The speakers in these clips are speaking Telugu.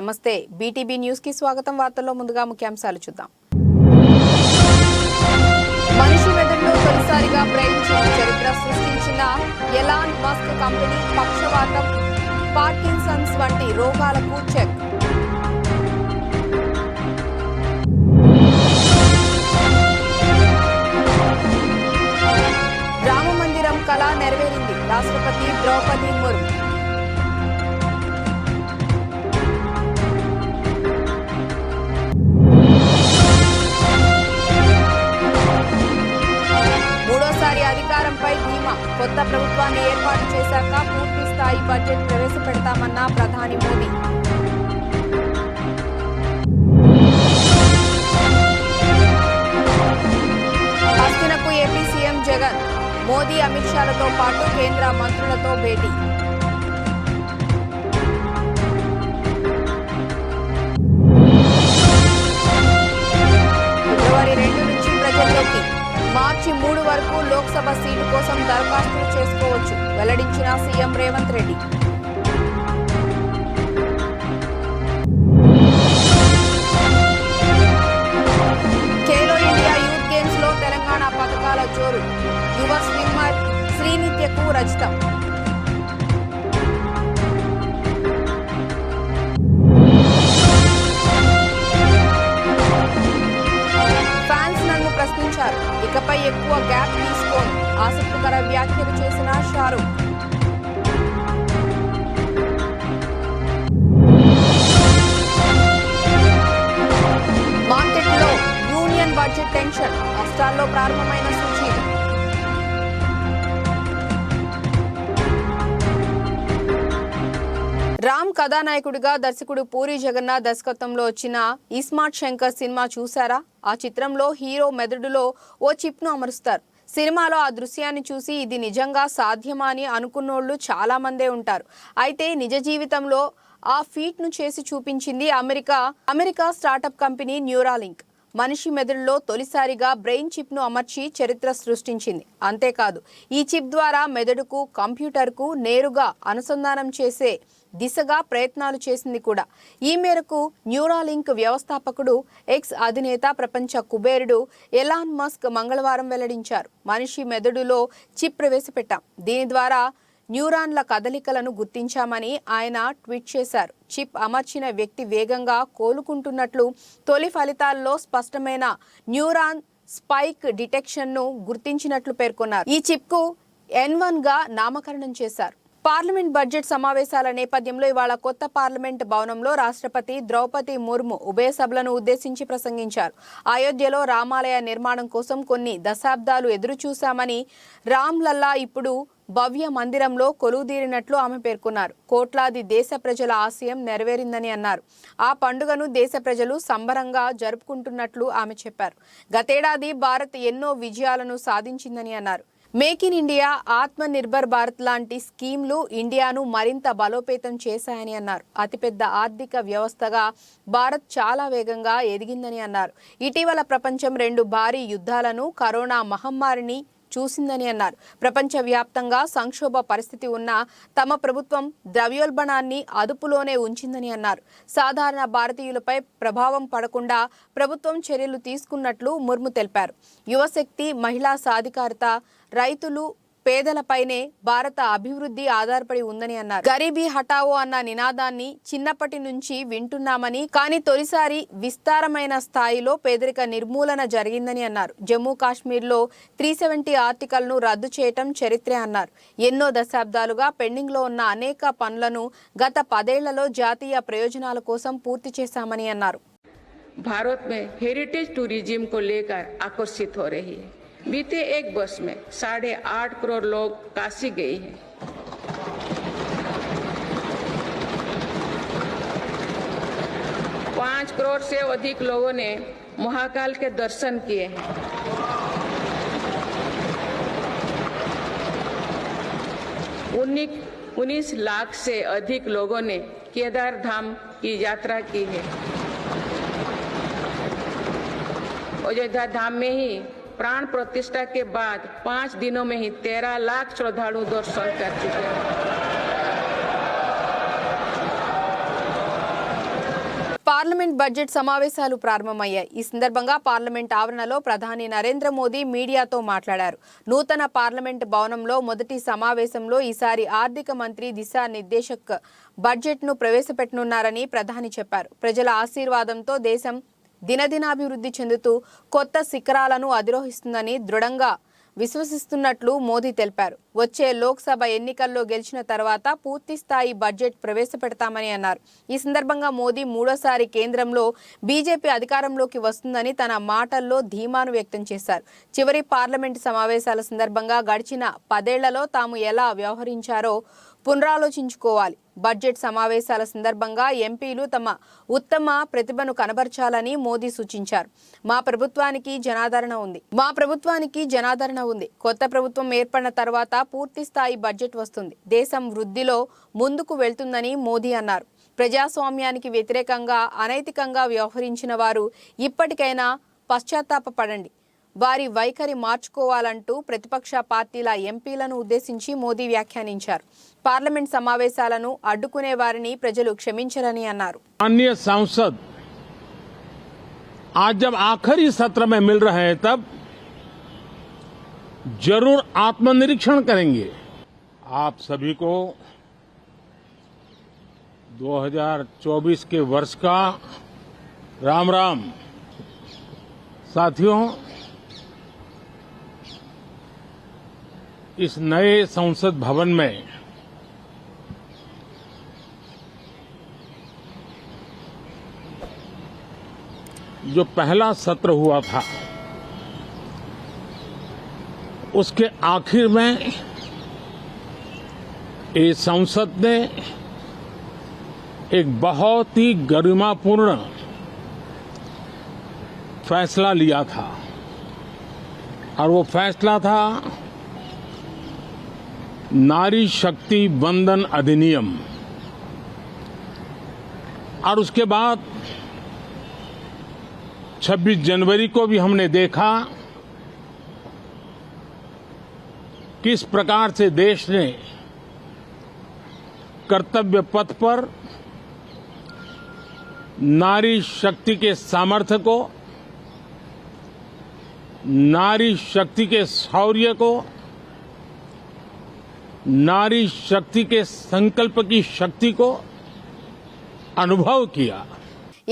నమస్తే బీటీబీ న్యూస్ కి స్వాగతం. వార్తల్లో ముందుగా ముఖ్యాంశాలు చూద్దాం. మనిషి మెదడులో తొలిసారిగా బ్రెయిన్ చిప్ చరిత్ర సృష్టించిన ఎలాన్ మస్క్ కంపెనీ పక్షవాతం, పార్కిన్సన్స్ వంటి రోగాలకు చెక్. రామ మందిరం కళ నెరవేరింది. రాష్ట్రపతి ద్రౌపది ముర్ము. మూడోసారి అధికారంపై ధీమా. కొత్త ప్రభుత్వాన్ని ఏర్పాటు చేశాక పూర్తి స్థాయి బడ్జెట్ ప్రవేశపెడతామన్న ప్రధాని మోదీ. హస్తినకు ఏపీ సీఎం జగన్. మోదీ, అమిత్ షాలతో పాటు కేంద్ర మంత్రులతో భేటీ. ఫిబ్రవరి 2 నుంచి ప్రజల్లోకి. మార్చి 3 వరకు లోక్సభ సీటు కోసం దరఖాస్తులు చేసుకోవచ్చు వెల్లడించిన CM Revanth Reddy. Khelo India youth games లో తెలంగాణ పథకాల జోరు. యువ స్విమ్మర్ శ్రీనిత్యకు రజతం. ఫ్యాన్స్ నన్ను ప్రశ్నించారు, ఇకపై ఎక్కువ గ్యాప్ తీసుకోను. ఆసక్తికర వ్యాఖ్యలు చేసిన షారూక్. మార్కెట్లో యూనియన్ బడ్జెట్ టెన్షన్. నష్టాల్లో ప్రారంభమైన సూచీలు. రామ్ కథానాయకుడిగా దర్శకుడు పూరి జగన్నాథ్ దర్శకత్వంలో వచ్చిన ఇస్మార్ట్ శంకర్ సినిమా చూశారా? ఆ చిత్రంలో హీరో మెదడులో ఓ చిప్ను అమరుస్తారు. సినిమాలో ఆ దృశ్యాన్ని చూసి ఇది నిజంగా సాధ్యమా అని అనుకున్నోళ్లు చాలా మందే ఉంటారు. అయితే నిజ జీవితంలో ఆ ఫీట్ను చేసి చూపించింది అమెరికా స్టార్టప్ కంపెనీ న్యూరాలింక్. మనిషి మెదడులో తొలిసారిగా బ్రెయిన్ చిప్ను అమర్చి చరిత్ర సృష్టించింది. అంతేకాదు, ఈ చిప్ ద్వారా మెదడుకు, కంప్యూటర్కు నేరుగా అనుసంధానం చేసే దిశగా ప్రయత్నాలు చేసింది కూడా. ఈ మేరకు న్యూరాలింక్ వ్యవస్థాపకుడు, ఎక్స్ అధినేత, ప్రపంచ కుబేరుడు ఎలాన్ మస్క్ మంగళవారం వెల్లడించారు. మనిషి మెదడులో చిప్ ప్రవేశపెట్టాం, దీని ద్వారా న్యూరాన్ల కదలికలను గుర్తించామని ఆయన ట్వీట్ చేశారు. చిప్ అమర్చిన వ్యక్తి వేగంగా కోలుకుంటున్నట్లు, తొలి ఫలితాల్లో స్పష్టమైన న్యూరాన్ స్పైక్ డిటెక్షన్ను గుర్తించినట్లు పేర్కొన్నారు. ఈ చిప్కు N1 గా నామకరణం చేశారు. పార్లమెంట్ బడ్జెట్ సమావేశాల నేపథ్యంలో ఇవాళ కొత్త పార్లమెంట్ భవనంలో రాష్ట్రపతి ద్రౌపది ముర్ము ఉభయ సభలను ఉద్దేశించి ప్రసంగించారు. అయోధ్యలో రామాలయ నిర్మాణం కోసం కొన్ని దశాబ్దాలు ఎదురుచూశామని, రామ్లల్లా ఇప్పుడు భవ్య మందిరంలో కొలువుదీరినట్లు ఆమె పేర్కొన్నారు. కోట్లాది దేశ ప్రజల ఆశయం నెరవేరిందని అన్నారు. ఆ పండుగను దేశ ప్రజలు సంబరంగా జరుపుకుంటున్నట్లు ఆమె చెప్పారు. గతేడాది భారత్ ఎన్నో విజయాలను సాధించిందని అన్నారు. మేక్ ఇన్ ఇండియా, ఆత్మ నిర్భర్ భారత్ లాంటి స్కీమ్లు ఇండియాను మరింత బలోపేతం చేశాయని అన్నారు. అతిపెద్ద ఆర్థిక వ్యవస్థగా భారత్ చాలా వేగంగా ఎదిగిందని అన్నారు. ఇటీవల ప్రపంచం 2 భారీ యుద్ధాలను, కరోనా మహమ్మారిని చూసిందని అన్నారు. ప్రపంచవ్యాప్తంగా సంక్షోభ పరిస్థితి ఉన్నా తమ ప్రభుత్వం ద్రవ్యోల్బణాన్ని అదుపులోనే ఉంచిందని అన్నారు. సాధారణ భారతీయులపై ప్రభావం పడకుండా ప్రభుత్వం చర్యలు తీసుకున్నట్లు ముర్ము తెలిపారు. యువశక్తి, మహిళా సాధికారత, రైతులు, పేదలపైనే భారత అభివృద్ధి ఆధారపడి ఉందని అన్నారు. గరీబీ హటావో అన్న నినాదాన్ని చిన్నప్పటి నుంచి వింటున్నామని, కానీ తొలిసారి విస్తారమైన స్థాయిలో పేదరిక నిర్మూలన జరిగిందని అన్నారు. జమ్మూ కాశ్మీర్లో 370 ఆర్టికల్ను రద్దు చేయటం చరిత్రే అన్నారు. ఎన్నో దశాబ్దాలుగా పెండింగ్లో ఉన్న అనేక పనులను గత 10 ఏళ్లలో జాతీయ ప్రయోజనాల కోసం పూర్తి చేశామని అన్నారు. భారత్ में हेरिटेज टूरिज्म को लेकर आकर्षित हो रही है. बीते एक वर्ष में 8.5 करोड़ लोग काशी गए हैं. पाँच करोड़ से अधिक लोगों ने महाकाल के दर्शन किए हैं. 19 लाख से अधिक लोगों ने केदार धाम की यात्रा की है. अयोध्या धाम में ही प्राण प्रतिष्ठा के बाद 5 दिनों में ही 13 लाख श्रद्धालु दर्शन कर चुके हैं. పార్లమెంట్ బడ్జెట్ సమావేశాలు ప్రారంభమయ్యాయి. ఈ సందర్భంగా పార్లమెంట్ ఆవరణలో ప్రధాని నరేంద్ర మోదీ మీడియాతో మాట్లాడారు. నూతన పార్లమెంట్ భవనంలో మొదటి సమావేశంలో ఈసారి ఆర్థిక మంత్రి దిశానిర్దేశక్ బడ్జెట్ను ప్రవేశపెట్టనున్నారని ప్రధాని చెప్పారు. ప్రజల ఆశీర్వాదంతో దేశం దినదినాభివృద్ధి చెందుతూ కొత్త శిఖరాలను అధిరోహిస్తుందని దృఢంగా విశ్వసిస్తున్నట్లు మోదీ తెలిపారు. వచ్చే లోక్సభ ఎన్నికల్లో గెలిచిన తర్వాత పూర్తి స్థాయి బడ్జెట్ ప్రవేశపెడతామని అన్నారు. ఈ సందర్భంగా మోదీ మూడోసారి కేంద్రంలో బీజేపీ అధికారంలోకి వస్తుందని తన మాటల్లో ధీమాను వ్యక్తం చేశారు. చివరి పార్లమెంటు సమావేశాల సందర్భంగా గడిచిన 10 ఏళ్లలో తాము ఎలా వ్యవహరించారో పునరాలోచించుకోవాలి. బడ్జెట్ సమావేశాల సందర్భంగా ఎంపీలు తమ ఉత్తమ ప్రతిభను కనబర్చాలని మోదీ సూచించారు. మా ప్రభుత్వానికి జనాదరణ ఉంది. కొత్త ప్రభుత్వం ఏర్పడిన తర్వాత పూర్తి స్థాయి బడ్జెట్ వస్తుంది. దేశం వృద్ధిలో ముందుకు వెళ్తుందని మోదీ అన్నారు. ప్రజాస్వామ్యానికి వ్యతిరేకంగా అనైతికంగా వ్యవహరించిన వారు ఇప్పటికైనా పశ్చాత్తాపపడండి, వారి వైఖరి మార్చుకోవాలంటూ ప్రతిపక్ష పార్టీల ఎంపీలను ఉద్దేశించి మోదీ వ్యాఖ్యానించారు. పార్లమెంట్ సమావేశాలను అడ్డుకునే వారిని ప్రజలు క్షమించరని అన్నారు. अन्य सांसद आज जब आखिरी सत्र में मिल रहे हैं तब जरूर आत्मनिरीक्षण करेंगे. आप सभी को 2024 के वर्ष का राम राम. साथियों, इस नए संसद भवन में जो पहला सत्र हुआ था उसके आखिर में इस संसद ने एक बहुत ही गरिमापूर्ण फैसला लिया था और वो फैसला था नारी शक्ति वंदन अधिनियम. और उसके बाद 26 जनवरी को भी हमने देखा किस प्रकार से देश ने कर्तव्य पथ पर नारी शक्ति के सामर्थ्य को, नारी शक्ति के शौर्य को, नारी शक्ति के संकल्प की शक्ति को अनुभव किया.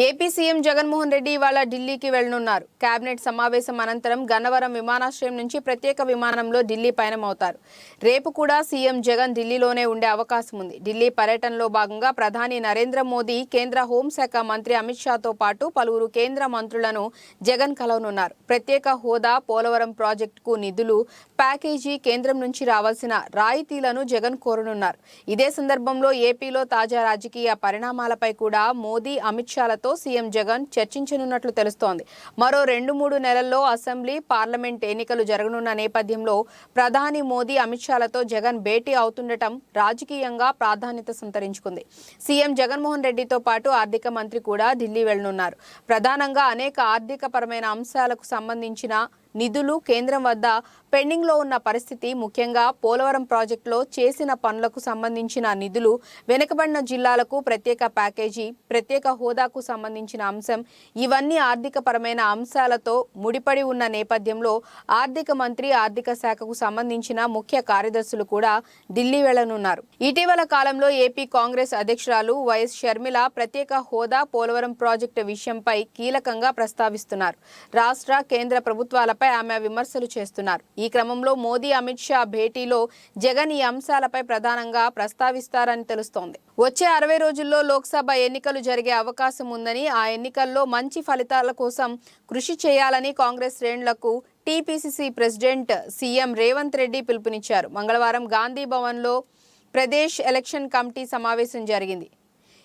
ఏపీ సీఎం జగన్మోహన్ రెడ్డి ఇవాళ ఢిల్లీకి వెళ్లనున్నారు. కేబినెట్ సమావేశం అనంతరం గన్నవరం విమానాశ్రయం నుంచి ప్రత్యేక విమానంలో ఢిల్లీ పయనమవుతారు. రేపు కూడా సీఎం జగన్ ఢిల్లీలోనే ఉండే అవకాశం ఉంది. ఢిల్లీ పర్యటనలో భాగంగా ప్రధాని నరేంద్ర మోదీ, కేంద్ర హోంశాఖ మంత్రి అమిత్ షాతో పాటు పలువురు కేంద్ర మంత్రులను జగన్ కలవనున్నారు. ప్రత్యేక హోదా, పోలవరం ప్రాజెక్టుకు నిధులు, ప్యాకేజీ, కేంద్రం నుంచి రావాల్సిన రాయితీలను జగన్ కోరనున్నారు. ఇదే సందర్భంలో ఏపీలో తాజా రాజకీయ పరిణామాలపై కూడా మోదీ, అమిత్ షాలతో సీఎం జగన్ చర్చించనున్నట్లు తెలుస్తోంది. మరో 2-3 నెలల్లో అసెంబ్లీ, పార్లమెంట్ ఎన్నికలు జరగనున్న నేపథ్యంలో ప్రధాని మోదీ, అమిత్ షాలతో జగన్ భేటీ అవుతుండటం రాజకీయంగా ప్రాధాన్యత సంతరించుకుంది. సీఎం జగన్మోహన్ రెడ్డితో పాటు ఆర్థిక మంత్రి కూడా ఢిల్లీ వెళ్లనున్నారు. ప్రధానంగా అనేక ఆర్థిక పరమైన అంశాలకు సంబంధించిన నిధులు కేంద్రం వద్ద పెండింగ్లో ఉన్న పరిస్థితి, ముఖ్యంగా పోలవరం ప్రాజెక్టులో చేసిన పనులకు సంబంధించిన నిధులు, వెనుకబడిన జిల్లాలకు ప్రత్యేక ప్యాకేజీ, ప్రత్యేక హోదాకు సంబంధించిన అంశం, ఇవన్నీ ఆర్థిక పరమైన అంశాలతో ముడిపడి ఉన్న నేపథ్యంలో ఆర్థిక మంత్రి, ఆర్థిక శాఖకు సంబంధించిన ముఖ్య కార్యదర్శులు కూడా ఢిల్లీ వెళ్లనున్నారు. ఇటీవల కాలంలో ఏపీ కాంగ్రెస్ అధ్యక్షురాలు వైఎస్ షర్మిల ప్రత్యేక హోదా, పోలవరం ప్రాజెక్టు విషయంపై కీలకంగా ప్రస్తావిస్తున్నారు. రాష్ట్ర, కేంద్ర ప్రభుత్వాలపై ఆమె విమర్శలు చేస్తున్నారు. ఈ క్రమంలో మోదీ, అమిత్ షా భేటీలో జగన్ ఈ అంశాలపై ప్రధానంగా ప్రస్తావిస్తారని తెలుస్తోంది. వచ్చే 60 రోజుల్లో లోక్సభ ఎన్నికలు జరిగే అవకాశం ఉందని, ఆ ఎన్నికల్లో మంచి ఫలితాల కోసం కృషి చేయాలని కాంగ్రెస్ శ్రేణులకు TPCC president CM Revanth Reddy పిలుపునిచ్చారు. మంగళవారం గాంధీ భవన్లో ప్రదేశ్ ఎలక్షన్ కమిటీ సమావేశం జరిగింది.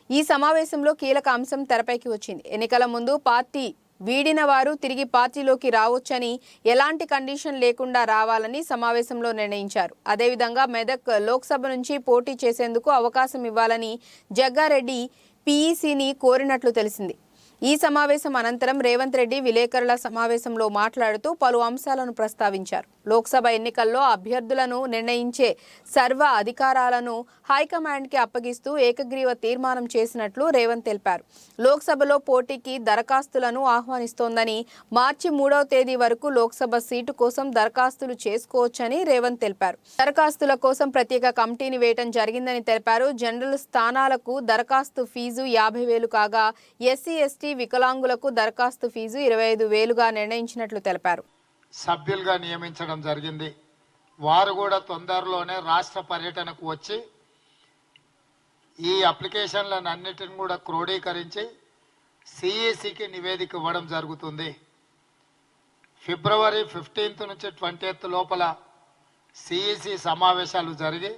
ఈ సమావేశంలో కీలక అంశం తెరపైకి వచ్చింది. ఎన్నికల ముందు పార్టీ వీడిన వారు తిరిగి పార్టీలోకి రావొచ్చని, ఎలాంటి కండిషన్ లేకుండా రావాలని సమావేశంలో నిర్ణయించారు. అదేవిధంగా మెదక్ లోక్సభ నుంచి పోటీ చేసేందుకు అవకాశం ఇవ్వాలని జగ్గారెడ్డి పీఈసీని కోరినట్లు తెలిసింది. ఈ సమావేశం అనంతరం రేవంత్ రెడ్డి విలేకరుల సమావేశంలో మాట్లాడుతూ పలు అంశాలను ప్రస్తావించారు. లోక్సభ ఎన్నికల్లో అభ్యర్థులను నిర్ణయించే సర్వ అధికారాలను హైకమాండ్కి అప్పగిస్తూ ఏకగ్రీవ తీర్మానం చేసినట్లు రేవంత్ తెలిపారు. లోక్సభలో పోటీకి దరఖాస్తులను ఆహ్వానిస్తోందని, మార్చి 3వ తేదీ వరకు లోక్సభ సీటు కోసం దరఖాస్తులు చేసుకోవచ్చని రేవంత్ తెలిపారు. దరఖాస్తుల కోసం ప్రత్యేక కమిటీని వేయటం జరిగిందని తెలిపారు. జనరల్ స్థానాలకు దరఖాస్తు ఫీజు 50,000 కాగా ఎస్సీ ఎస్టీ వికలాంగులకు దరఖాస్తు ఫీజు 25,000గా నిర్ణయించినట్లు తెలిపారు. సభ్యులుగా నియమించడం జరిగింది. వారు కూడా తొందరలోనే రాష్ట్ర పర్యటనకు వచ్చి ఈ అప్లికేషన్లను అన్నిటిని కూడా క్రోడీకరించి సిఈసికి నివేదిక ఇవ్వడం జరుగుతుంది. ఫిబ్రవరి 15 నుంచి 20 లోపల సిఈసి సమావేశాలు జరిగి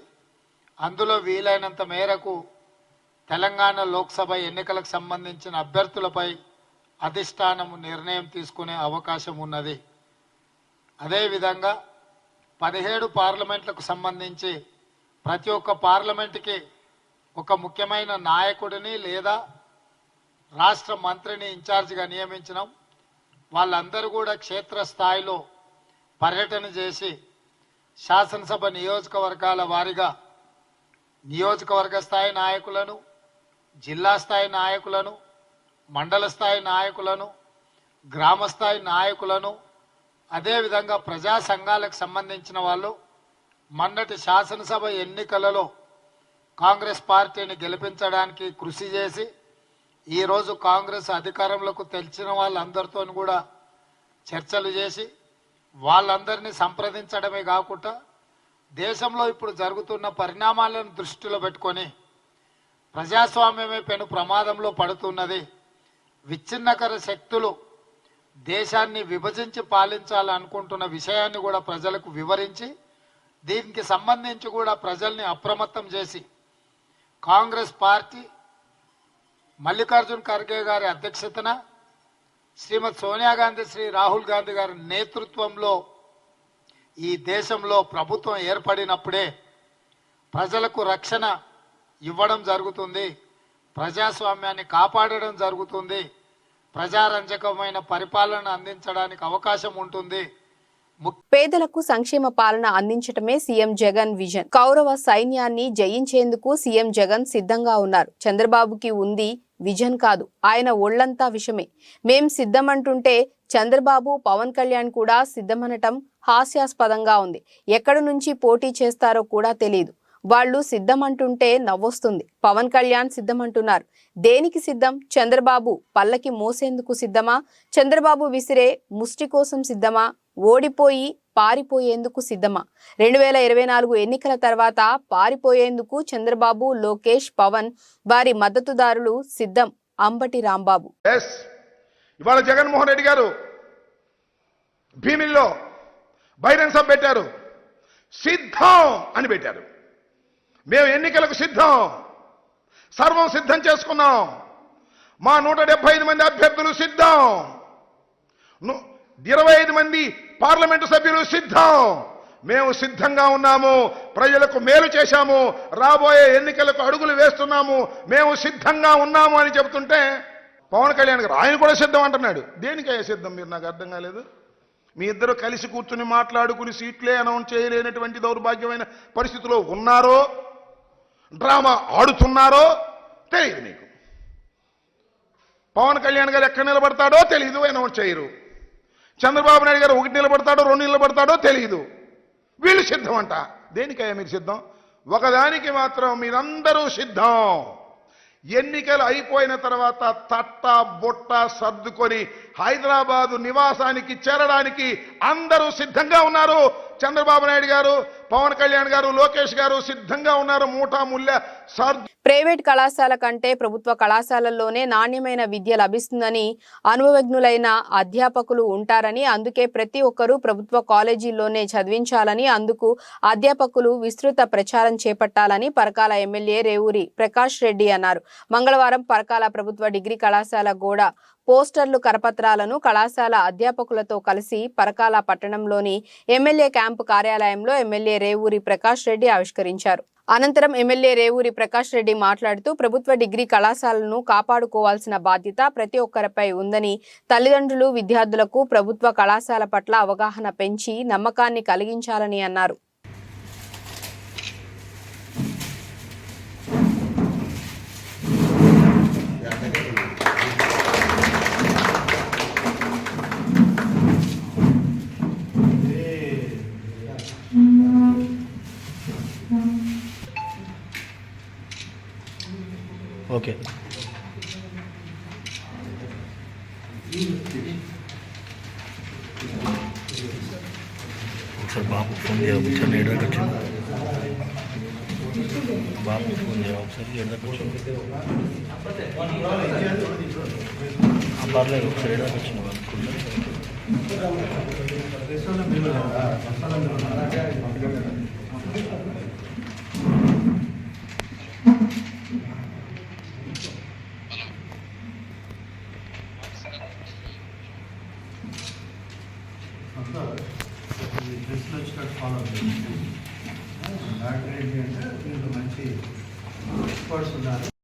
అందులో వీలైనంత మేరకు తెలంగాణ లోక్సభ ఎన్నికలకు సంబంధించిన అభ్యర్థులపై అధిష్టానం నిర్ణయం తీసుకునే అవకాశం ఉన్నది. అదేవిధంగా 17 పార్లమెంట్లకు సంబంధించి ప్రతి ఒక్క పార్లమెంటుకి ఒక ముఖ్యమైన నాయకుడిని లేదా రాష్ట్ర మంత్రిని ఇన్ఛార్జిగా నియమించినాం. వాళ్ళందరూ కూడా క్షేత్రస్థాయిలో పర్యటన చేసి శాసనసభ నియోజకవర్గాల వారీగా నియోజకవర్గ స్థాయి నాయకులను, జిల్లా స్థాయి నాయకులను, మండల స్థాయి నాయకులను, గ్రామ స్థాయి నాయకులను, అదేవిధంగా ప్రజా సంఘాలకు సంబంధించిన వాళ్ళు మొన్నటి శాసనసభ ఎన్నికలలో కాంగ్రెస్ పార్టీని గెలిపించడానికి కృషి చేసి ఈరోజు కాంగ్రెస్ అధికారంలోకి తెలిసిన వాళ్ళందరితో కూడా చర్చలు చేసి వాళ్ళందరినీ సంప్రదించడమే కాకుండా దేశంలో ఇప్పుడు జరుగుతున్న పరిణామాలను దృష్టిలో పెట్టుకొని ప్రజాస్వామ్యమే పెను ప్రమాదంలో పడుతున్నది, విచ్ఛిన్నకర శక్తులు దేశాన్ని విభజించి పాలించాలనుకుంటున్న విషయాన్ని కూడా ప్రజలకు వివరించి దీనికి సంబంధించి కూడా ప్రజల్ని అప్రమత్తం చేసి కాంగ్రెస్ పార్టీ మల్లికార్జున్ ఖర్గే గారి అధ్యక్షతన శ్రీమతి సోనియా గాంధీ, శ్రీ రాహుల్ గాంధీ గారి నేతృత్వంలో ఈ దేశంలో ప్రభుత్వం ఏర్పడినప్పుడే ప్రజలకు రక్షణ ఇవ్వడం జరుగుతుంది, ప్రజాస్వామ్యాన్ని కాపాడడం జరుగుతుంది, ప్రజారంజకమైన పరిపాలన అందించడానికి అవకాశం ఉంటుంది. పేదలకు సంక్షేమ పాలన అందించటమే సీఎం జగన్ విజన్. కౌరవ సైన్యాన్ని జయించేందుకు సీఎం జగన్ సిద్ధంగా ఉన్నారు. చంద్రబాబుకి ఉంది విజన్ కాదు, ఆయన ఒళ్లంతా విషమే. మేం సిద్ధమంటుంటే చంద్రబాబు, పవన్ కళ్యాణ్ కూడా సిద్ధమనటం హాస్యాస్పదంగా ఉంది. ఎక్కడి నుంచి పోటీ చేస్తారో కూడా తెలియదు. వాళ్ళు సిద్ధమంటుంటే నవ్వొస్తుంది. పవన్ కళ్యాణ్ సిద్ధమంటున్నారు. దేనికి సిద్ధం? చంద్రబాబు పల్లకి మోసేందుకు సిద్ధమా? చంద్రబాబు విసిరే ముష్టి కోసం సిద్ధమా? ఓడిపోయి పారిపోయేందుకు సిద్ధమా? 2024 ఎన్నికల తర్వాత పారిపోయేందుకు చంద్రబాబు, లోకేష్, పవన్ వారి మద్దతుదారులు సిద్ధం. అంబటి రాంబాబు. ఇవాళ జగన్మోహన్ రెడ్డి గారు భీమిల్లో బహిరంగ సభ పెట్టారు. సిద్ధం అని పెట్టారు. మేము ఎన్నికలకు సిద్ధం, సర్వం సిద్ధం చేసుకున్నాం. మా 175 మంది అభ్యర్థులు సిద్ధం, 25 మంది పార్లమెంటు సభ్యులు సిద్ధం. మేము సిద్ధంగా ఉన్నాము, ప్రజలకు మేలు చేశాము, రాబోయే ఎన్నికలకు అడుగులు వేస్తున్నాము, మేము సిద్ధంగా ఉన్నాము అని చెబుతుంటే పవన్ కళ్యాణ్ గారు ఆయన కూడా సిద్ధం అంటున్నాడు. దేనికయ్యా సిద్ధం? మీరు నాకు అర్థం కాలేదు. మీ ఇద్దరు కలిసి కూర్చుని మాట్లాడుకుని సీట్లే అనౌన్స్ చేయలేనటువంటి దౌర్భాగ్యమైన పరిస్థితిలో ఉన్నారో, డ్రామా ఆడుతున్నారో తెలియదు మీకు. పవన్ కళ్యాణ్ గారు ఎక్కడ నిలబడతాడో తెలియదు, అనౌన్స్ చేయరు. చంద్రబాబు నాయుడు గారు 1 నిలబడతాడో 2 నిలబడతాడో తెలియదు. వీళ్ళు సిద్ధం అంట. దేనికయ్యా మీరు సిద్ధం? ఒకదానికి మాత్రం మీరందరూ సిద్ధం. ఎన్నికలు అయిపోయిన తర్వాత తట్ట బొట్ట సర్దుకొని హైదరాబాదు నివాసానికి చేరడానికి అందరూ సిద్ధంగా ఉన్నారు. చంద్రబాబు నాయుడు గారు, పవన్ కళ్యాణ్ గారు, లోకేష్ గారు సిద్ధంగా ఉన్నారు. మూటాముల్య ప్రైవేట్ కళాశాల కంటే ప్రభుత్వ కళాశాలల్లోనే నాణ్యమైన విద్య లభిస్తుందని, అనుభవజ్ఞులైన అధ్యాపకులు ఉంటారని, అందుకే ప్రతి ఒక్కరూ ప్రభుత్వ కాలేజీల్లోనే చదివించాలని, అందుకు అధ్యాపకులు విస్తృత ప్రచారం చేపట్టాలని పరకాల ఎమ్మెల్యే రేవూరి ప్రకాష్ రెడ్డి అన్నారు. మంగళవారం పరకాల ప్రభుత్వ డిగ్రీ కళాశాల గోడ పోస్టర్లు, కరపత్రాలను కళాశాల అధ్యాపకులతో కలిసి పరకాల పట్టణంలోని ఎమ్మెల్యే క్యాంపు కార్యాలయంలో ఎమ్మెల్యే రేవూరి ప్రకాష్ రెడ్డి ఆవిష్కరించారు. అనంతరం ఎమ్మెల్యే రేవూరి ప్రకాష్ రెడ్డి మాట్లాడుతూ ప్రభుత్వ డిగ్రీ కళాశాలను కాపాడుకోవాల్సిన బాధ్యత ప్రతి ఒక్కరిపై ఉందని, తల్లిదండ్రులు విద్యార్థులకు ప్రభుత్వ కళాశాల పట్ల అవగాహన పెంచి నమ్మకాన్ని కలిగించాలని అన్నారు. ఓకే ఒకసారి బాబు ఫోన్ చేయ ఒకసారి ఎడదాకా వచ్చింది బాబు ఫోన్ చేయ ఒకసారి ఎడదాకా వచ్చింది పర్లేదు ఒకసారి ఎడదాకా వచ్చింది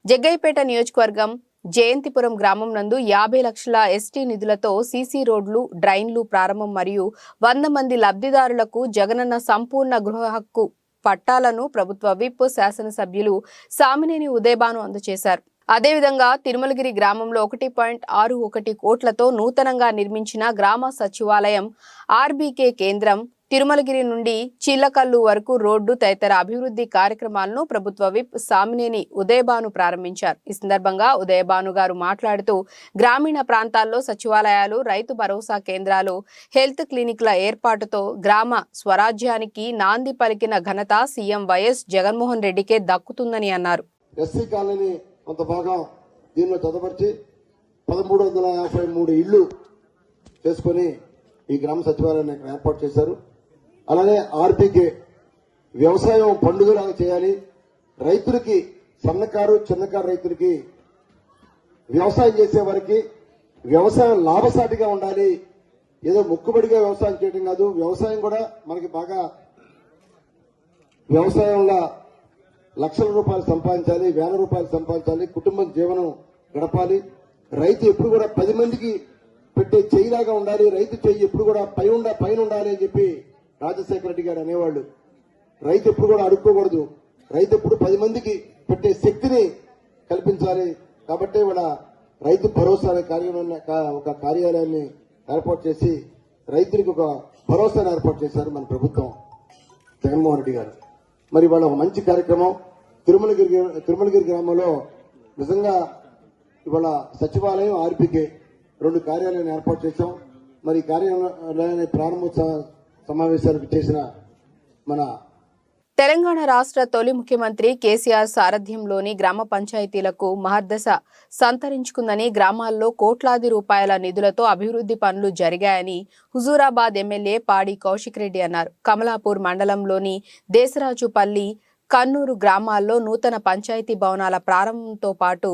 జగ్గయ్యపేట నియోజకవర్గం జయంతిపురం గ్రామం నందు 50 లక్షల ఎస్టీ నిధులతో సీసీ రోడ్లు, డ్రైన్లు ప్రారంభం మరియు 100 మంది లబ్ధిదారులకు జగనన్న సంపూర్ణ గృహ హక్కు పట్టాలను ప్రభుత్వ విప్ శాసనసభ్యులు సామినేని ఉదయభాను అందజేశారు. అదేవిధంగా తిరుమలగిరి గ్రామంలో 1.61 కోట్లతో నూతనంగా నిర్మించిన గ్రామ సచివాలయం, ఆర్బీకే కేంద్రం, తిరుమలగిరి నుండి చిల్లకల్లు వరకు రోడ్డు తదితర అభివృద్ధి కార్యక్రమాలను ప్రభుత్వ విప్ సామినేని ఉదయభాను ప్రారంభించారు. ఈ సందర్భంగా ఉదయభాను గారు మాట్లాడుతూ గ్రామీణ ప్రాంతాల్లో సచివాలయాలు, రైతు భరోసా కేంద్రాలు, హెల్త్ క్లినిక్ల ఏర్పాటుతో గ్రామ స్వరాజ్యానికి నాంది పలికిన ఘనత సీఎం వైఎస్ జగన్మోహన్ రెడ్డికే దక్కుతుందని అన్నారు. ఎస్సీ కాలనీ కొంత భాగం దీనిలో చదవరిచి 1353 ఇళ్లు చేసుకుని ఈ గ్రామ సచివాలయాన్ని ఏర్పాటు చేశారు. అలానే ఆర్బీకే వ్యవసాయం పండుగలాగా చేయాలి. రైతులకి, సన్నకారు చిన్నకారు రైతులకి, వ్యవసాయం చేసే వారికి వ్యవసాయం లాభసాటిగా ఉండాలి. ఏదో మొక్కుబడిగా వ్యవసాయం చేయడం కాదు, వ్యవసాయం కూడా మనకి బాగా వ్యవసాయంలో లక్షల రూపాయలు సంపాదించాలి, వేల రూపాయలు సంపాదించాలి, కుటుంబం జీవనం గడపాలి. రైతు ఎప్పుడు కూడా 10 మందికి పెట్టే చెయ్యిలాగా ఉండాలి. రైతు చెయ్యి ఎప్పుడు కూడా పైన ఉండాలి అని చెప్పి రాజశేఖర రెడ్డి గారు అనేవాళ్ళు. రైతు ఎప్పుడు కూడా అడుక్కోకూడదు, రైతు ఎప్పుడు 10 మందికి పెట్టే శక్తిని కల్పించాలి. కాబట్టి ఇవాళ రైతు భరోసా అనే ఒక కార్యాలయాన్ని ఏర్పాటు చేసి రైతులకు ఒక భరోసాను ఏర్పాటు చేశారు మన జగన్మోహన్ రెడ్డి గారు. మరి ఇవాళ ఒక మంచి కార్యక్రమం తిరుమలగిరి గ్రామంలో నిజంగా ఇవాళ సచివాలయం, ఆర్బీకే 2 కార్యాలయాన్ని ఏర్పాటు చేశాం. మరి కార్యాలయాన్ని ప్రారంభోత్సవ సమావేశాలకు చేసిన మన తెలంగాణ రాష్ట్ర తొలి ముఖ్యమంత్రి కేసీఆర్ సారథ్యంలోని గ్రామ పంచాయతీలకు మహర్దశ సంతరించుకుందని, గ్రామాల్లో కోట్లాది రూపాయల నిధులతో అభివృద్ధి పనులు జరిగాయని హుజూరాబాద్ ఎమ్మెల్యే పాడి కౌశిక్ రెడ్డి అన్నారు. కమలాపూర్ మండలంలోని దేశరాజుపల్లి, కన్నూరు గ్రామాల్లో నూతన పంచాయతీ భవనాల ప్రారంభంతో పాటు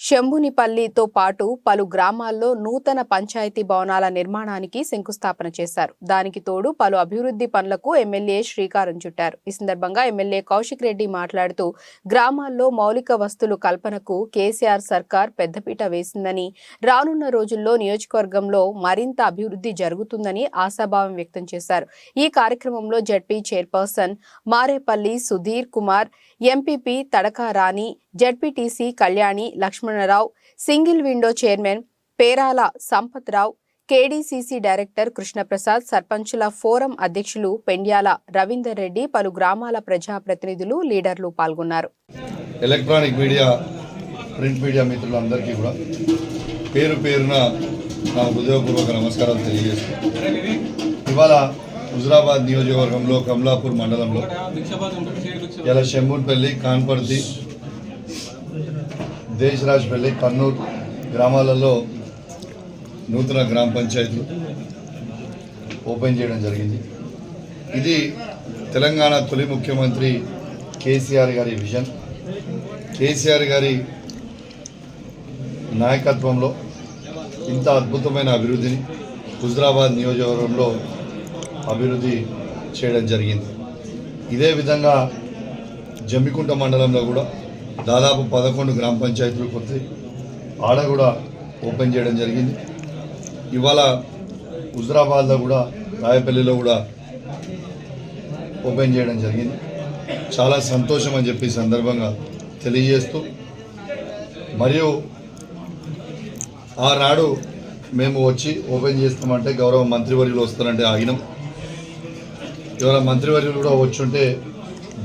శంభునిపల్లితో పాటు పలు గ్రామాల్లో నూతన పంచాయతీ భవనాల నిర్మాణానికి శంకుస్థాపన చేశారు. దానికి తోడు పలు అభివృద్ధి పనులకు ఎమ్మెల్యే శ్రీకారం చుట్టారు. ఈ సందర్భంగా ఎమ్మెల్యే కౌశిక్ రెడ్డి మాట్లాడుతూ గ్రామాల్లో మౌలిక వస్తువుల కల్పనకు కేసీఆర్ సర్కార్ పెద్దపీట వేసిందని, రానున్న రోజుల్లో నియోజకవర్గంలో మరింత అభివృద్ధి జరుగుతుందని ఆశాభావం వ్యక్తం చేశారు. ఈ కార్యక్రమంలో ZP chairperson Marepalli Sudhir Kumar, MPP Tadaka Rani, ZPTC Kalyani Lakshmanarao, single window chairman Perala Sampathrao, KDCC director Krishnaprasad, సర్పంచుల ఫోరం అధ్యక్షులు పెండ్యాల రవీందర్ రెడ్డి, పలు గ్రామాల ప్రజాప్రతినిధులు, లీడర్లు పాల్గొన్నారు. ఎలక్ట్రానిక్ మీడియా, ప్రింట్ మీడియా మిత్రులందరికీ కూడా పేరు పేరున నా హృదయపూర్వక నమస్కారాలు తెలియజేస్తున్నాను. ఇవాళ హుజురాబాద్ నియోజకవర్గంలో కమలాపూర్ మండలంలో ఇలా శంభూన్పల్లి, కాన్పర్తి, దేశరాజ్పల్లి, కన్నూరు గ్రామాలలో నూతన గ్రామ పంచాయతీలు ఓపెన్ చేయడం జరిగింది. ఇది తెలంగాణ తొలి ముఖ్యమంత్రి కేసీఆర్ గారి విజన్. కేసీఆర్ గారి నాయకత్వంలో ఇంత అద్భుతమైన అభివృద్ధిని హుజురాబాద్ నియోజకవర్గంలో అభివృద్ధి చేయడం జరిగింది. ఇదే విధంగా జమ్మికుంట మండలంలో కూడా దాదాపు 11 గ్రామ పంచాయతీలు కొత్త ఆడ కూడా ఓపెన్ చేయడం జరిగింది. ఇవాళ హుజరాబాద్లో కూడా రాయపల్లిలో కూడా ఓపెన్ చేయడం జరిగింది. చాలా సంతోషం అని చెప్పి సందర్భంగా తెలియజేస్తూ, మరియు ఆనాడు మేము వచ్చి ఓపెన్ చేస్తామంటే గౌరవ మంత్రివర్యులు వస్తారంటే ఆగినాం. ఇవాళ మంత్రివర్యులు కూడా వచ్చుంటే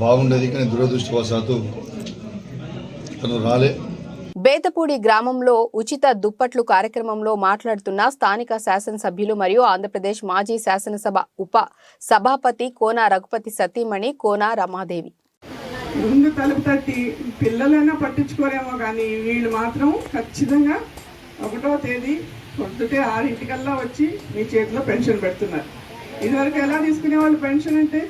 బాగుండేది, కానీ దురదృష్టవశాత్తు తను రాలే. బేతపూడి గ్రామంలో ఉచిత దుప్పట్లు కార్యక్రమంలో మాట్లాడుతున్న స్థానిక శాసనసభ్యులు మరియు ఆంధ్రప్రదేశ్ మాజీ శాసనసభ ఉప సభాపతి కోన రఘుపతి సతీమణి కోన రమాదేవి. ముందు తలుపు తట్టి పిల్లలైనా పట్టించుకోరేమో కానీ వీళ్ళు మాత్రం ఖచ్చితంగా 1వ తేదీ పొద్దుటే 6 వచ్చి మీ చేతిలో పెన్షన్ పెడుతున్నారు. ఇదివరకు ఎలా తీసుకునేవాళ్ళు పెన్షన్ అంటే?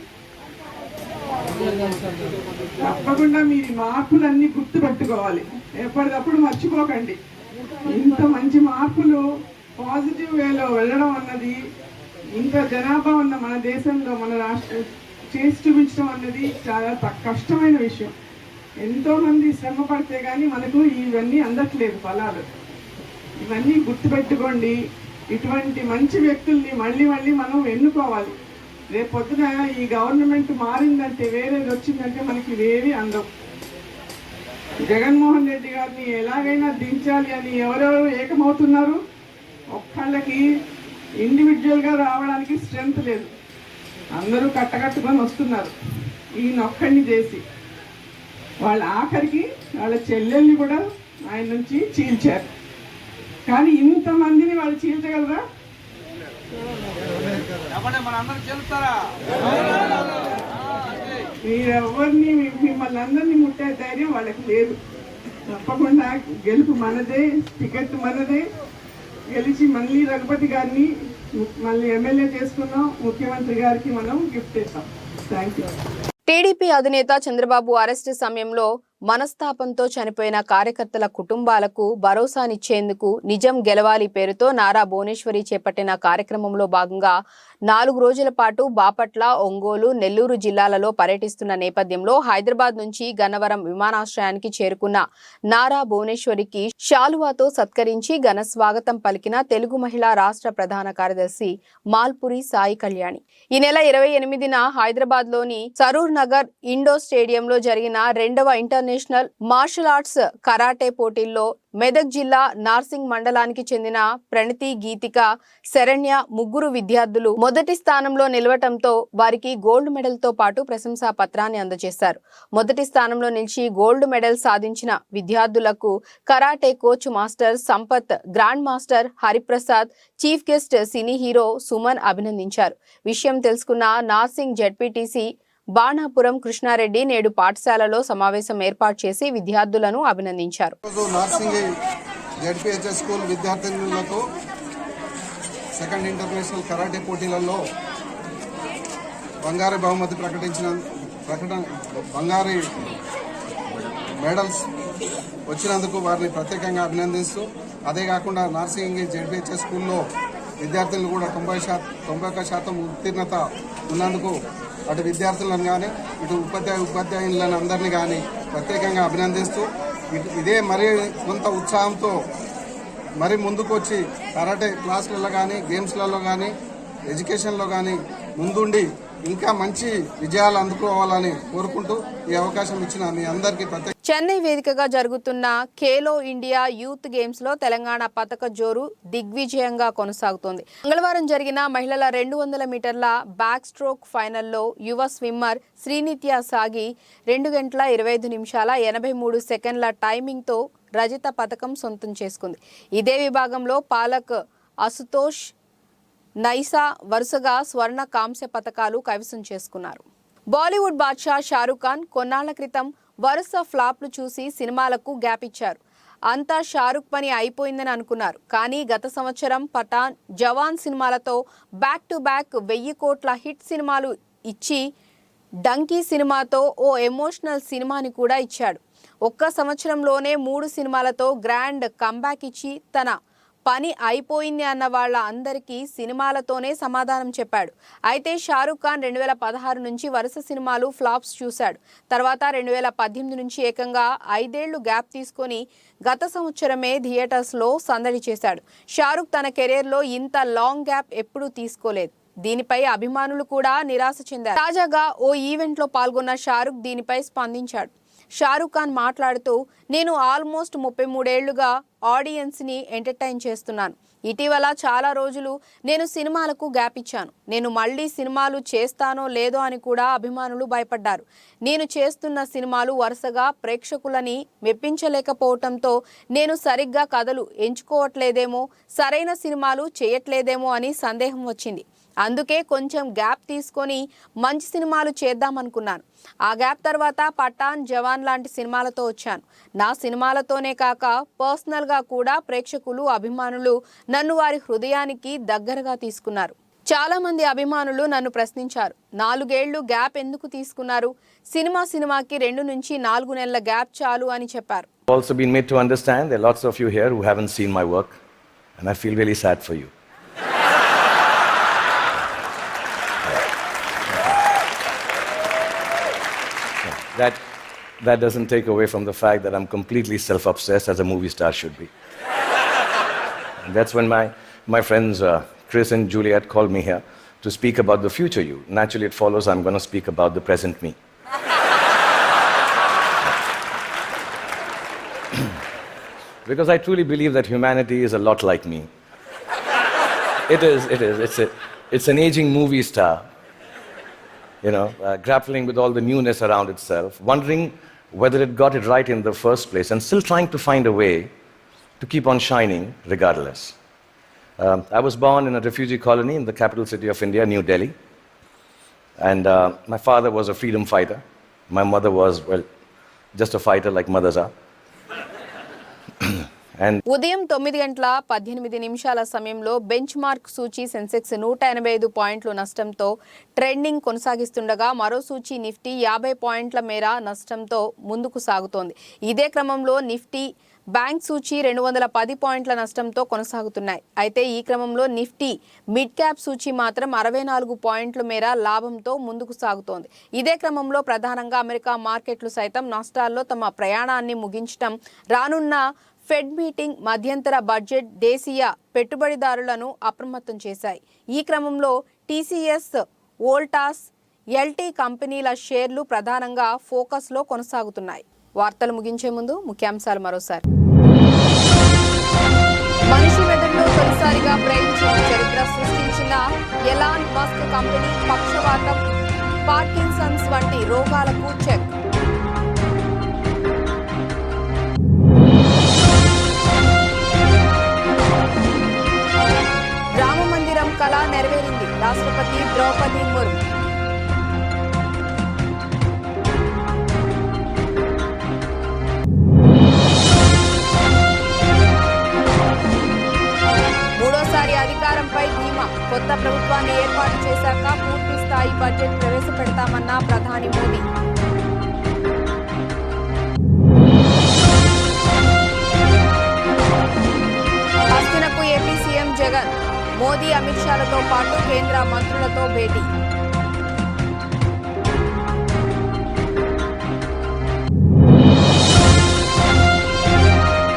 తప్పకుండా మీ మార్పులన్నీ గుర్తు పెట్టుకోవాలి, ఎప్పటికప్పుడు మర్చిపోకండి. ఇంత మంచి మార్పులు పాజిటివ్ వేలో వెళ్ళడం అన్నది, ఇంత జనాభా ఉన్న మన దేశంలో మన రాష్ట్రం చేసి చూపించడం అన్నది చాలా కష్టమైన విషయం. ఎంతోమంది శ్రమ పడితే కానీ మనకు ఇవన్నీ అందట్లేదు ఫలాలు. ఇవన్నీ గుర్తుపెట్టుకోండి. ఇటువంటి మంచి వ్యక్తుల్ని మళ్ళీ మళ్ళీ మనం ఎన్నుకోవాలి. రేపు పొద్దున ఈ గవర్నమెంట్ మారిందంటే, వేరేది వచ్చిందంటే మనకి ఇవేవి అందం. జగన్మోహన్ రెడ్డి గారిని ఎలాగైనా దించాలి అని ఎవరెవరు ఏకమవుతున్నారు. ఒక్కళ్ళకి ఇండివిజువల్గా రావడానికి స్ట్రెంత్ లేదు, అందరూ కట్టకట్టుకొని వస్తున్నారు. ఈయన ఒక్కడిని చేసి వాళ్ళ ఆఖరికి వాళ్ళ చెల్లెల్ని కూడా ఆయన నుంచి చీల్చారు. కానీ ఇంతమందిని వాళ్ళు చీల్చగలరా? మీరెవరిని, మిమ్మల్ని అందరినీ ముట్టే ధైర్యం వాళ్ళకి లేదు. తప్పకుండా గెలుపు మనదే, టికెట్ మనదే. గెలిచి మళ్ళీ రఘుపతి గారిని మళ్ళీ ఎమ్మెల్యే చేసుకున్నాం, ముఖ్యమంత్రి గారికి మనం గిఫ్ట్ ఇస్తాం. Thank you. టీడీపీ అధినేత చంద్రబాబు అరెస్టు సమయంలో మనస్తాపంతో చనిపోయిన కార్యకర్తల కుటుంబాలకు భరోసానిచ్చేందుకు నిజం గెలవాలి పేరుతో నారా భువనేశ్వరి చేపట్టిన కార్యక్రమంలో భాగంగా 4 రోజుల పాటు బాపట్ల, ఒంగోలు, నెల్లూరు జిల్లాలలో పర్యటిస్తున్న నేపథ్యంలో హైదరాబాద్ నుంచి గన్నవరం విమానాశ్రయానికి చేరుకున్న నారా భువనేశ్వరికి శాలువాతో సత్కరించి ఘన స్వాగతం పలికిన తెలుగు మహిళా రాష్ట్ర ప్రధాన కార్యదర్శి మాల్పురి సాయి కళ్యాణి. ఈ నెల 28న హైదరాబాద్లోని సరూర్ నగర్ ఇండోర్ స్టేడియంలో జరిగిన 2వ ఇంటర్నేషనల్ మార్షల్ ఆర్ట్స్ కరాటే పోటీల్లో మెదక్ జిల్లా నార్సింగ్ మండలానికి చెందిన ప్రణతి, గీతిక, శరణ్య ముగ్గురు విద్యార్థులు మొదటి స్థానంలో నిలవటంతో వారికి గోల్డ్ మెడల్ తో పాటు ప్రశంసా పత్రాన్ని అందజేశారు. మొదటి స్థానంలో నిలిచి గోల్డ్ మెడల్ సాధించిన విద్యార్థులకు karate coach master Sampath, grand master Hariprasad, chief guest cine hero Suman అభినందించారు. విషయం తెలుసుకున్న నార్సింగ్ జెడ్పీటీసీ బాణాపురం కృష్ణారెడ్డి నేడు పాఠశాలలో సమావేశం ఏర్పాటు చేసి విద్యార్థులను అభినందించారు. నార్సింగ్ జెడ్పీహెచ్ఎస్ స్కూల్ విద్యార్థినులకు సెకండ్ ఇంటర్నేషనల్ కరాటే పోటీలలో బంగారు బహుమతి బంగారు మెడల్స్ వచ్చినందుకు వారిని ప్రత్యేకంగా అభినందిస్తూ, అదే కాకుండా నార్సింగ్ జెడ్పీహెచ్ఎస్ స్కూల్లో విద్యార్థులు కూడా 91% ఉత్తీర్ణత ఉన్నందుకు అటు విద్యార్థులను కానీ ఇటు ఉపాధ్యాయులను అందరినీ కానీ ప్రత్యేకంగా అభినందిస్తూ, ఇదే మరి కొంత ఉత్సాహంతో మరి ముందుకు వచ్చి కరాటే క్లాసులలో కానీ, గేమ్స్లలో కానీ, ఎడ్యుకేషన్లో కానీ ముందుండి ఇంకా మంచి విజయాలు అందుకోవాలని కోరుకుంటూ ఈ అవకాశం ఇచ్చిన మీ అందరికీ ప్రత్యేక. చెన్నై వేదికగా జరుగుతున్న ఖేలో ఇండియా యూత్ గేమ్స్ లో తెలంగాణ పతక జోరు దిగ్విజయంగా కొనసాగుతోంది. మంగళవారం జరిగిన మహిళల 200 మీటర్ల బ్యాక్ స్ట్రోక్ ఫైనల్లో యువ స్విమ్మర్ శ్రీనిత్య సాగి 2 గంటల 25 నిమిషాల 83 సెకండ్ల టైమింగ్ తో రజత పతకం సొంతం చేసుకుంది. ఇదే విభాగంలో పాలక్, అసుతోష్, నైసా వరుసగా స్వర్ణ, కాంస్య పతకాలు కైవసం చేసుకున్నారు. బాలీవుడ్ బాద్షా షారూక్ ఖాన్ కొన్నాళ్ల క్రితం వరుస ఫ్లాప్లు చూసి సినిమాలకు గ్యాప్ ఇచ్చారు. అంతా షారూక్ పని అయిపోయిందని అనుకున్నారు. కానీ గత సంవత్సరం పఠాన్, జవాన్ సినిమాలతో బ్యాక్ టు బ్యాక్ 1000 కోట్ల హిట్ సినిమాలు ఇచ్చి డంకీ సినిమాతో ఓ ఎమోషనల్ సినిమాని కూడా ఇచ్చాడు. ఒక్క సంవత్సరంలోనే 3 సినిమాలతో గ్రాండ్ కంబ్యాక్ ఇచ్చి తన పని అయిపోయింది అన్న వాళ్ళ అందరికీ సినిమాలతోనే సమాధానం చెప్పాడు. అయితే షారుఖ్ ఖాన్ 2016 నుంచి వరుస సినిమాలు ఫ్లాప్స్ చూశాడు. తర్వాత 2018 నుంచి ఏకంగా 5 ఏళ్లు గ్యాప్ తీసుకొని గత సంవత్సరమే థియేటర్స్లో సందడి చేశాడు. షారుఖ్ తన కెరీర్లో ఇంత లాంగ్ గ్యాప్ ఎప్పుడూ తీసుకోలేదు. దీనిపై అభిమానులు కూడా నిరాశ చెందారు. తాజాగా ఓ ఈవెంట్లో పాల్గొన్న షారుఖ్ దీనిపై స్పందించాడు. షారుఖ్ ఖాన్ మాట్లాడుతూ, నేను ఆల్మోస్ట్ 33 ఏళ్లుగా ఆడియన్స్ని ఎంటర్టైన్ చేస్తున్నాను. ఇటీవల చాలా రోజులు నేను సినిమాలకు గ్యాప్ ఇచ్చాను. నేను మళ్ళీ సినిమాలు చేస్తానో లేదో అని కూడా అభిమానులు భయపడ్డారు. నేను చేస్తున్న సినిమాలు వరుసగా ప్రేక్షకులని మెప్పించలేకపోవడంతో నేను సరిగ్గా కథలు ఎంచుకోవట్లేదేమో, సరైన సినిమాలు చేయట్లేదేమో అని సందేహం వచ్చింది. అందుకే కొంచెం గ్యాప్ తీసుకొని మంచి సినిమాలు చేద్దామనుకున్నాను. ఆ గ్యాప్ తర్వాత పఠాన్, జవాన్ లాంటి సినిమాలతో వచ్చాను. నా సినిమాలతోనే కాక పర్సనల్గా కూడా ప్రేక్షకులు, అభిమానులు నన్ను వారి హృదయానికి దగ్గరగా తీసుకున్నారు. చాలా మంది అభిమానులు నన్ను ప్రశ్నించారు, 4 ఏళ్లు గ్యాప్ ఎందుకు తీసుకున్నారు? సినిమాకి 2 నుంచి 4 నెలల గ్యాప్ చాలు అని చెప్పారు. Also been made to understand there are lots of you here who haven't seen my work and I feel really sad for you. That doesn't take away from the fact that I'm completely self-obsessed, as a movie star should be. And that's when my friends Chris and Juliet called me here to speak about the future you. Naturally, it follows I'm going to speak about the present me. Because I truly believe that humanity is a lot like me. It is. It's an aging movie star, grappling with all the newness around itself, wondering whether it got it right in the first place, and still trying to find a way to keep on shining regardless. I was born in a refugee colony in the capital city of India, New Delhi. And my father was a freedom fighter. My mother was, well, just a fighter like mothers are. ఉదయం 9:18 సమయంలో బెంచ్ మార్క్ సూచీ సెన్సెక్స్ 185 పాయింట్ల నష్టంతో ట్రెండింగ్ కొనసాగిస్తుండగా మరో సూచీ నిఫ్టీ 50 పాయింట్ల మేర నష్టంతో ముందుకు సాగుతోంది. ఇదే క్రమంలో నిఫ్టీ బ్యాంక్ సూచీ 210 పాయింట్ల నష్టంతో కొనసాగుతున్నాయి. అయితే ఈ క్రమంలో నిఫ్టీ మిడ్ క్యాప్ సూచీ మాత్రం 64 పాయింట్ల మేర లాభంతో ముందుకు సాగుతోంది. ఇదే క్రమంలో ప్రధానంగా అమెరికా మార్కెట్లు సైతం నష్టాల్లో తమ ప్రయాణాన్ని ముగించడం, రానున్న ఫెడ్ మీటింగ్, మధ్యంతర బడ్జెట్ దేశీయ పెట్టుబడిదారులను అప్రమత్తం చేశాయి. ఈ క్రమంలో టీసీఎస్, వోల్టాస్, ఎల్టీ కంపెనీల షేర్లు ప్రధానంగా ఫోకస్లో కొనసాగుతున్నాయి. వార్తలు ముగించే ముందు ముఖ్యాంశాలు మరోసారి. మనిషి మెదడులో తొలిసారిగా బ్రెయిన్ చిప్ చరిత్ర సృష్టించిన ఎలాన్ మస్క్ కంపెనీ పక్షవాతం, పార్కిన్సన్స్ వంటి రోగాలకు చెక్. రామమందిరం కళ నెరవేరింది. రాష్ట్రపతి ద్రౌపది ముర్ము. మూడోసారి అధికారంపై ధీమా. కొత్త ప్రభుత్వాన్ని ఏర్పాటు చేశాక పూర్తి స్థాయి బడ్జెట్ ప్రవేశపెడతామన్న ప్రధాని మోదీ. హస్తినకు ఏపీ సీఎం జగన్. మోదీ, అమిత్ షాలతో పాటు కేంద్ర మంత్రులతో భేటీ.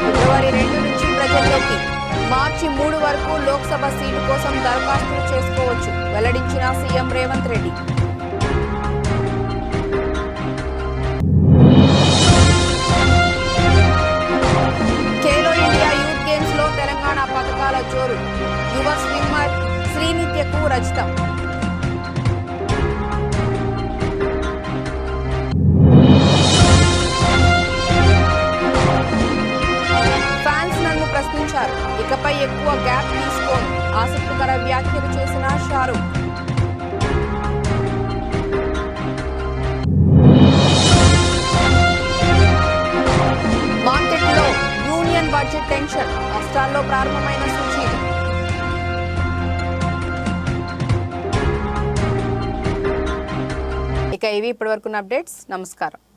ఫిబ్రవరి 2 నుంచి ప్రజల్లోకి. మార్చి 3 వరకు లోక్సభ సీటు కోసం దరఖాస్తులు చేసుకోవచ్చు, వెల్లడించిన CM Revanth Reddy. Khelo India youth games లో తెలంగాణ పథకాల జోరు. యువ స్విమ్మర్ శ్రీనిత్యకు రజతం. ఫ్యాన్స్ నన్ను ప్రశ్నించారు, ఇకపై ఎక్కువ గ్యాప్ తీసుకోను. ఆసక్తికర వ్యాఖ్యలు చేసిన షారుఖ్. మార్కెట్లో యూనియన్ బడ్జెట్ టెన్షన్. నష్టాల్లో ప్రారంభమైన సూచీలు. ఇక ఇవి ఇప్పటివరకున్న అప్డేట్స్. నమస్కారం.